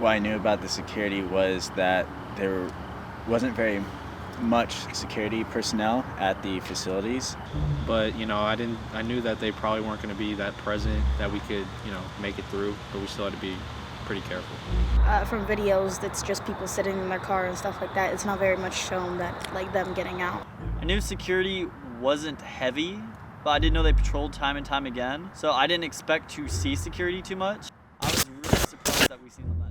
what I knew about the security was that there wasn't very much security personnel at the facilities. But, you know, I knew that they probably weren't going to be that present that we could, you know, make it through, but we still had to be pretty careful. From videos, it's just people sitting in their car and stuff like that. It's not very much shown that, like, them getting out. I knew security wasn't heavy, but I didn't know they patrolled time and time again. So I didn't expect to see security too much. I was really surprised that we seen them that day.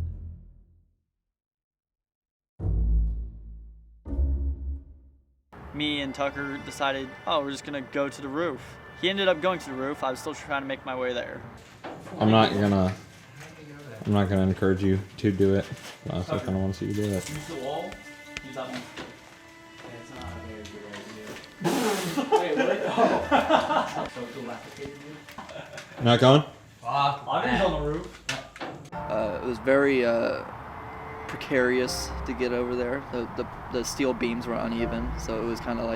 Me and Tucker decided, oh, we're just gonna go to the roof. He ended up going to the roof. I was still trying to make my way there. I'm not gonna encourage you to do it. I also kind of want to see you do it. Use the wall. Use that one. It's not a very good idea. Wait, what? So dilapidated. Not going? Audrey's on the roof. It was very precarious to get over there. The steel beams were uneven, so it was kind of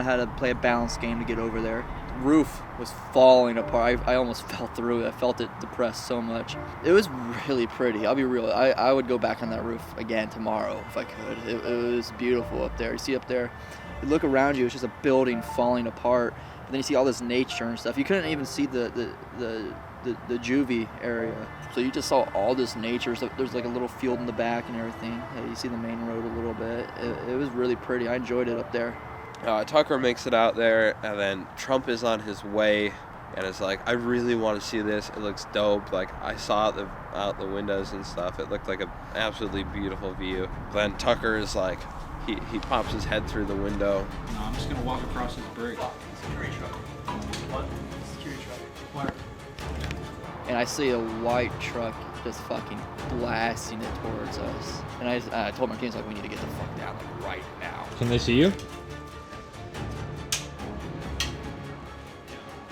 had to play a balance game to get over there. The roof was falling apart. I almost fell through it. I felt it depressed so much. It was really pretty. I'll be real. I would go back on that roof again tomorrow if I could. It was beautiful up there. You see up there, you look around you, it's just a building falling apart. And then you see all this nature and stuff. You couldn't even see the juvie area. So you just saw all this nature. So there's like a little field in the back and everything. You see the main road a little bit. It was really pretty. I enjoyed it up there. Tucker makes it out there, and then Trump is on his way, and it's like, I really want to see this. It looks dope. Like, I saw it out the windows and stuff. It looked like an absolutely beautiful view. Then Tucker is like, he pops his head through the window. No, I'm just going to walk across this bridge. Security truck. What? Security truck. Where? And I see a white truck just fucking blasting it towards us. And I told my teams, like, we need to get the fuck down, like, right now. Can they see you?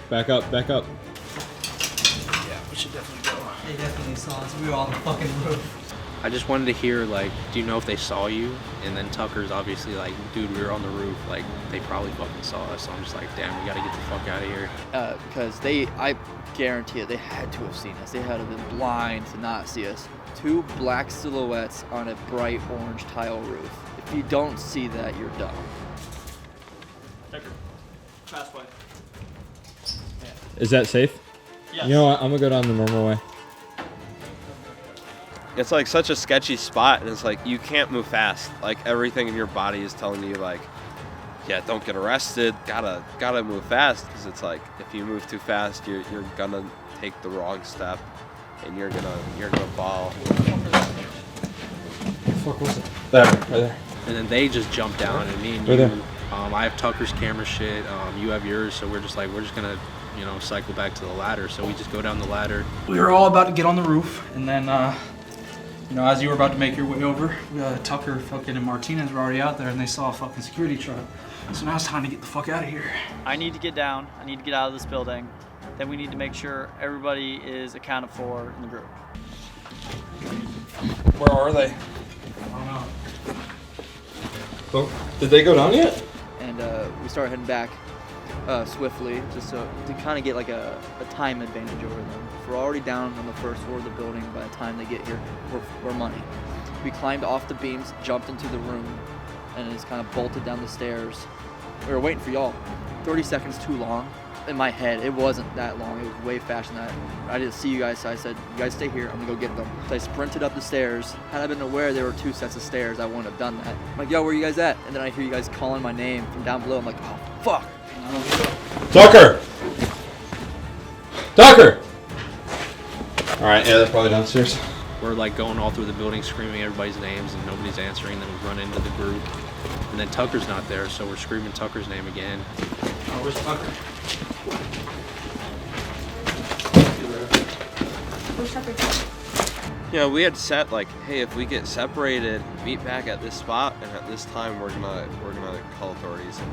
Back up, back up. Yeah, we should definitely go. They definitely saw us. We were on the fucking roof. I just wanted to hear, like, do you know if they saw you? And then Tucker's obviously like, dude, we were on the roof. Like, they probably fucking saw us. So I'm just like, damn, we gotta get the fuck out of here. Because I guarantee it, they had to have seen us. They had to have been blind to not see us. Two black silhouettes on a bright orange tile roof. If you don't see that, you're dumb. Tucker, fast way. Is that safe? Yes. You know what? I'm gonna go down the normal way. It's like such a sketchy spot, and it's like, you can't move fast. Like, everything in your body is telling you, like, yeah, don't get arrested. Gotta move fast, because it's like, if you move too fast, you're gonna take the wrong step, and you're gonna fall. Fuck was it? There, right there. And then they just jumped down, and me and Right you, there. I have Tucker's camera shit, you have yours, so we're just gonna, you know, cycle back to the ladder. So we just go down the ladder. We were all about to get on the roof, and then, you know, as you were about to make your way over, Tucker, fucking, and Martinez were already out there, and they saw a fucking security truck. So now it's time to get the fuck out of here. I need to get down. I need to get out of this building. Then we need to make sure everybody is accounted for in the group. Where are they? I don't know. Oh, did they go down yet? And we start heading back swiftly, just to kind of get like a time advantage over them. If we're already down on the first floor of the building, by the time they get here, we're money. We climbed off the beams, jumped into the room, and just kind of bolted down the stairs. We were waiting for y'all. 30 seconds too long. In my head, it wasn't that long. It was way faster than that. I didn't see you guys, so I said, you guys stay here, I'm gonna go get them. So I sprinted up the stairs. Had I been aware there were two sets of stairs, I wouldn't have done that. I'm like, yo, where you guys at? And then I hear you guys calling my name from down below. I'm like, oh, fuck. Tucker! Tucker! Alright, yeah, they're probably downstairs. We're like going all through the building screaming everybody's names and nobody's answering. Then we run into the group. And then Tucker's not there, so we're screaming Tucker's name again. Oh, where's Tucker? Where's Tucker? Yeah, we had set like, hey, if we get separated, meet back at this spot, and at this time we're gonna call authorities and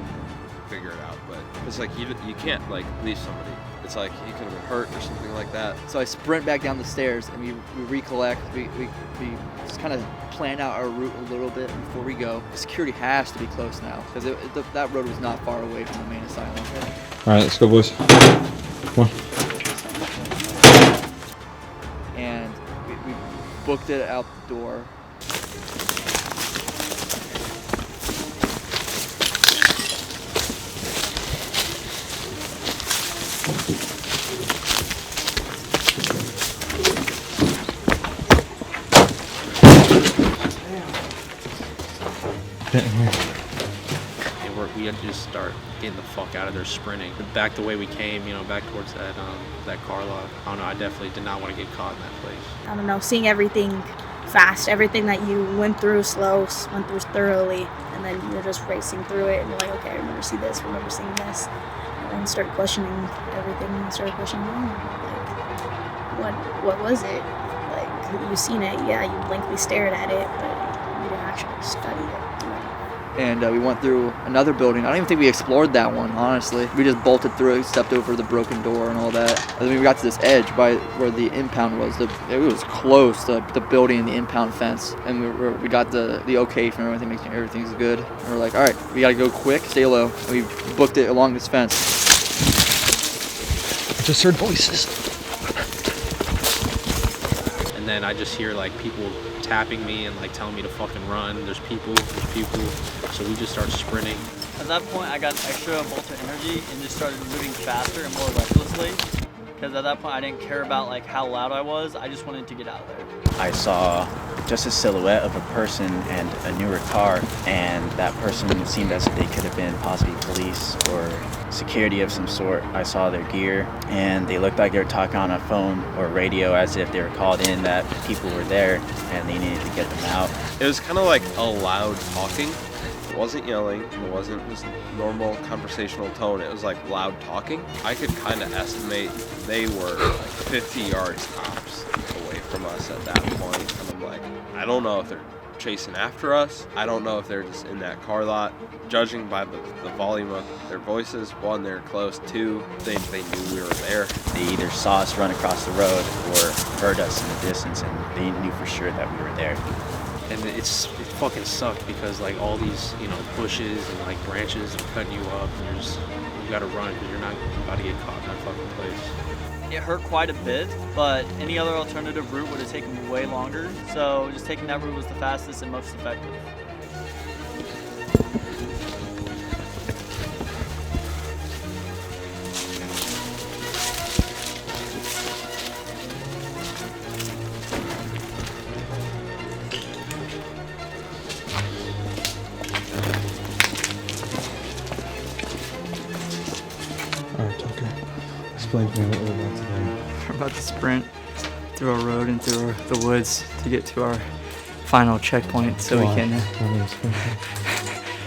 figure it out. But it's like you can't like leave somebody. It's like he could have been hurt or something like that. So I sprint back down the stairs and we recollect. We just kind of plan out our route a little bit before we go. Security has to be close now because that road was not far away from the main asylum. Alright, let's go, boys. Come on. And we booked it out the door. And we had to just start getting the fuck out of there sprinting. Back the way we came, you know, back towards that car lot. I don't know, I definitely did not want to get caught in that place. I don't know, seeing everything fast, everything that you went through slow, went through thoroughly, and then you're just racing through it, and you're like, okay, I remember seeing this, remember seeing this, and then start questioning everything, and started questioning, like, what was it? Like, you seen it, yeah, you blankly stared at it, but you didn't actually study it. And we went through another building. I don't even think we explored that one, honestly. We just bolted through it, stepped over the broken door and all that. And then we got to this edge by where the impound was. It was close to the building and the impound fence. And we got the okay from everything, making sure everything's good. And we're like, all right, we gotta go quick, stay low. And we booked it along this fence. I just heard voices. And then I just hear like people tapping me and like telling me to fucking run. There's people. So we just start sprinting. At that point, I got extra bolt of energy and just started moving faster and more recklessly. Because at that point, I didn't care about like how loud I was. I just wanted to get out of there. I saw just a silhouette of a person and a newer car, and that person seemed as if they could have been possibly police or security of some sort. I saw their gear, and they looked like they were talking on a phone or radio as if they were called in that people were there and they needed to get them out. It was kind of like a loud talking. It wasn't yelling, it wasn't just normal conversational tone, it was like loud talking. I could kind of estimate they were like 50 yards tops away from us at that point. And I'm like, I don't know if they're chasing after us. I don't know if they're just in that car lot. Judging by the volume of their voices, one, they're close, two, they knew we were there. They either saw us run across the road or heard us in the distance, and they knew for sure that we were there. And it fucking sucked because like all these, you know, bushes and like branches are cutting you up, and you gotta run because you're not about to get caught in that fucking place. It hurt quite a bit, but any other alternative route would have taken way longer. So just taking that route was the fastest and most effective. Alright, Tucker. Explain to me what we're about to do. We're about to sprint through a road and through the woods to get to our final checkpoint so we can...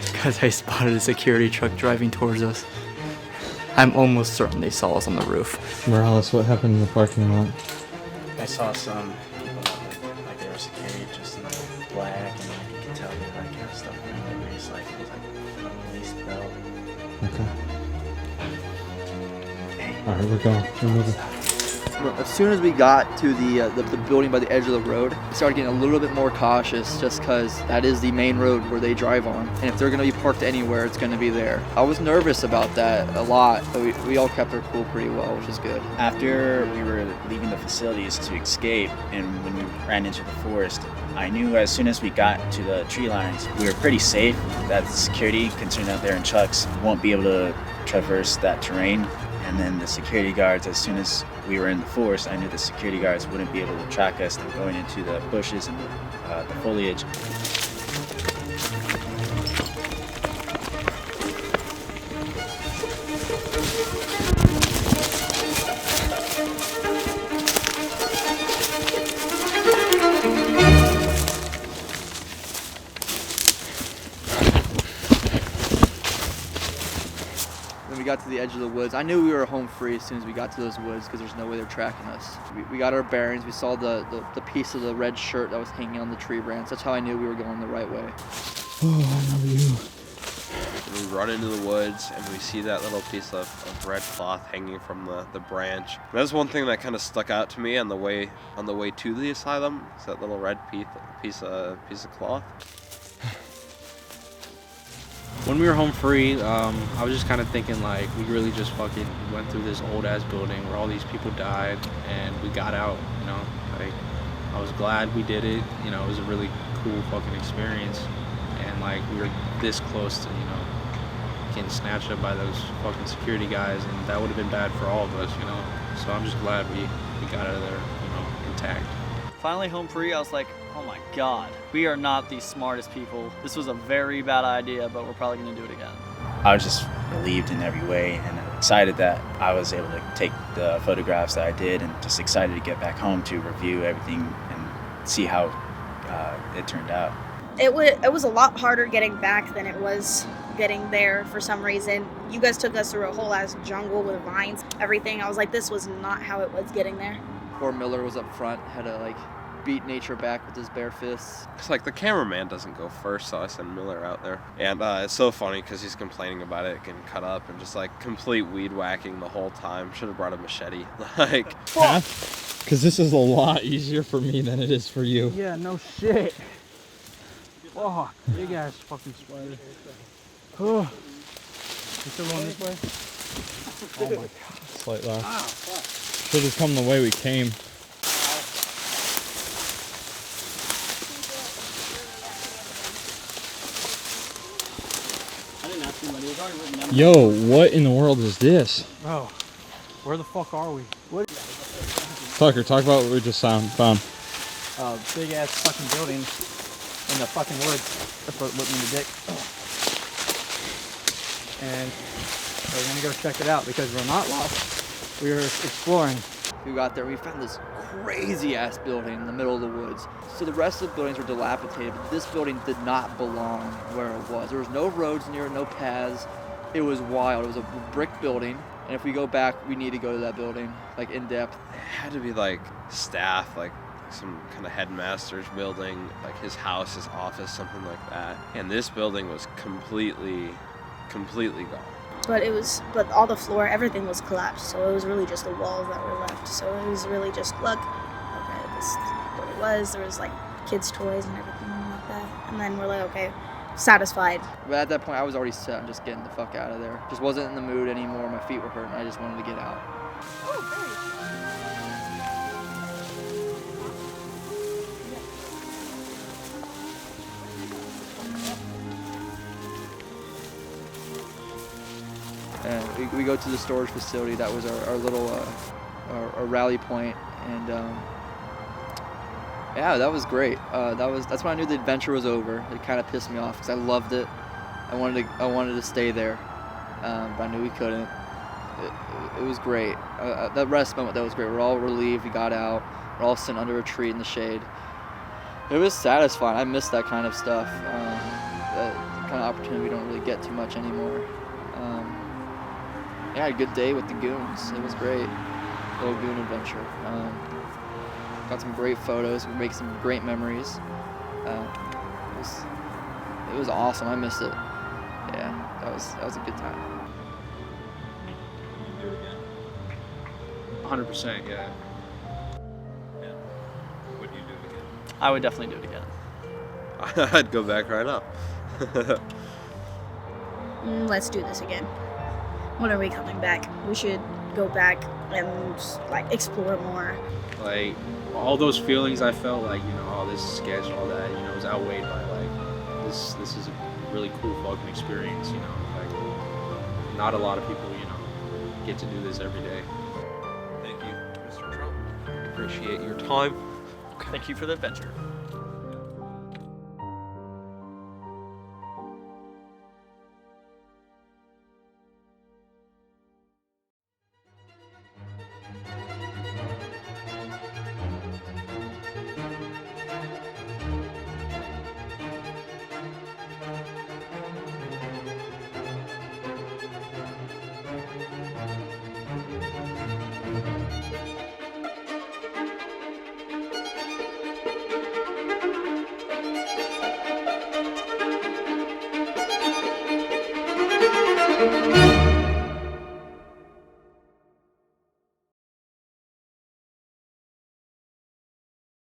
Because I spotted a security truck driving towards us. I'm almost certain they saw us on the roof. Morales, what happened in the parking lot? I saw some people like they were security just in black, and like you could tell they like had stuff around their waist, like it was like a police belt. Okay. Alright, we're going. We're moving. As soon as we got to the building by the edge of the road, we started getting a little bit more cautious just because that is the main road where they drive on. And if they're going to be parked anywhere, it's going to be there. I was nervous about that a lot, but we all kept our cool pretty well, which is good. After we were leaving the facilities to escape, and when we ran into the forest, I knew as soon as we got to the tree lines, we were pretty safe, that the security, considering that they're in trucks, won't be able to traverse that terrain. And then the security guards, as soon as we were in the forest, I knew the security guards wouldn't be able to track us and going into the bushes and the foliage. Got to the edge of the woods. I knew we were home free as soon as we got to those woods because there's no way they're tracking us. We got our bearings. We saw the piece of the red shirt that was hanging on the tree branch. That's how I knew we were going the right way. Oh, I know you. And we run into the woods and we see that little piece of red cloth hanging from the branch. That's one thing that kind of stuck out to me on the way to the asylum. Is that little red piece of cloth. When we were home free, I was just kind of thinking like we really just fucking went through this old ass building where all these people died and we got out, you know, like I was glad we did it. You know, it was a really cool fucking experience, and like we were this close to, you know, getting snatched up by those fucking security guys, and that would have been bad for all of us, you know. So I'm just glad we got out of there, you know, intact. Finally home free, I was like, oh my god, we are not the smartest people. This was a very bad idea, but we're probably gonna do it again. I was just relieved in every way and excited that I was able to take the photographs that I did, and just excited to get back home to review everything and see how it turned out. It was a lot harder getting back than it was getting there for some reason. You guys took us through a whole ass jungle with vines, everything. I was like, this was not how it was getting there. Poor Miller was up front, had to like beat nature back with his bare fists. It's like the cameraman doesn't go first, so I send Miller out there. And it's so funny because he's complaining about it getting cut up and just like complete weed whacking the whole time. Should have brought a machete. Like, Because this is a lot easier for me than it is for you. Yeah, no shit. Oh, big ass fucking spider. Oh. You still going this way? Oh my god. Slight laugh. Should have come the way we came. Yo, what in the world is this? Bro, where the fuck are we? What? Tucker, talk about what we just found. Big ass fucking building in the fucking woods. That's what whipped me in the dick. And we're gonna go check it out because we're not lost. We're exploring. We got there, we found this crazy ass building in the middle of the woods. So the rest of the buildings were dilapidated, but this building did not belong where it was. There was no roads near it, no paths. It was wild. It was a brick building, and if we go back, we need to go to that building, like in depth. it had to be like staff, like some kind of headmaster's building, like his house, his office, something like that. And this building was completely gone. But all the floor, everything was collapsed. So it was really just the walls that were left. So it was really just, look, okay, this is what it was. There was like kids' toys and everything like that. And then we're like, okay, satisfied. But at that point, I was already set on just getting the fuck out of there. Just wasn't in the mood anymore. My feet were hurting. I just wanted to get out. And we go to the storage facility. That was our little our rally point, and yeah, that was great. That's when I knew the adventure was over. It kind of pissed me off because I loved it. I wanted to stay there, but I knew we couldn't. It was great. That rest moment, that was great. We're all relieved. We got out. We're all sitting under a tree in the shade. It was satisfying. I miss that kind of stuff. That kind of opportunity we don't really get too much anymore. Yeah, I had a good day with the goons. It was great. Little goon adventure. Got some great photos. We make some great memories. It was awesome. I missed it. Yeah, that was a good time. 100%, yeah. Would you do it again? I would definitely do it again. I'd go back right now. Let's do this again. When are we coming back? We should go back and like explore more. Like all those feelings I felt, like, you know, all this sketch, all that, you know, was outweighed by like this is a really cool fucking experience, you know. Like not a lot of people, you know, get to do this every day. Thank you, Mr. Trump. Appreciate your time. Thank you for the adventure.